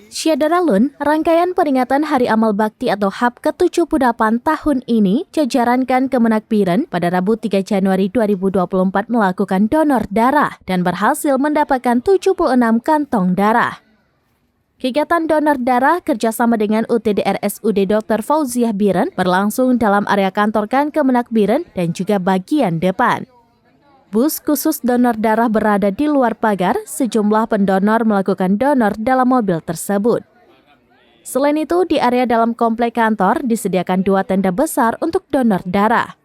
Syadaralun, rangkaian peringatan Hari Amal Bakti atau HAB ke-78 tahun ini, jajarankan Kemenak Biren pada Rabu 3 Januari 2024 melakukan donor darah dan berhasil mendapatkan 76 kantong darah. Kegiatan donor darah kerjasama dengan UTD RSUD Dr. Fauziah Biren berlangsung dalam area kantor Kemenak Biren dan juga bagian depan. Bus khusus donor darah berada di luar pagar, sejumlah pendonor melakukan donor dalam mobil tersebut. Selain itu, di area dalam komplek kantor disediakan 2 tenda besar untuk donor darah.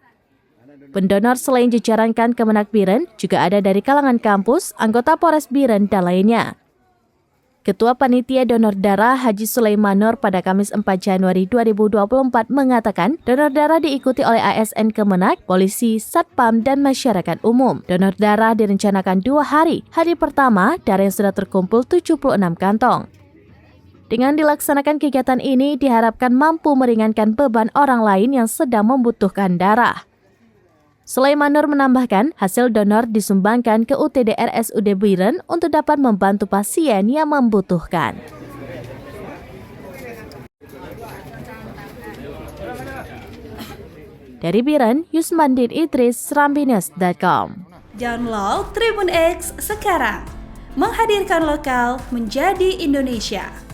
Pendonor selain jajaran Kemenak Biren juga ada dari kalangan kampus, anggota Polres Biren, dan lainnya. Ketua Panitia Donor Darah Haji Sulaiman Nur pada Kamis 4 Januari 2024 mengatakan donor darah diikuti oleh ASN Kemenak, polisi, satpam, dan masyarakat umum. Donor darah direncanakan 2 hari. Hari pertama, darah yang sudah terkumpul 76 kantong. Dengan dilaksanakan kegiatan ini, diharapkan mampu meringankan beban orang lain yang sedang membutuhkan darah. Sulaiman Nur menambahkan, hasil donor disumbangkan ke UTD RSUD Biren untuk dapat membantu pasien yang membutuhkan. Dari Biren, Yusmandin Idris, Serambinews.com. Download Tribun X sekarang, menghadirkan lokal menjadi Indonesia.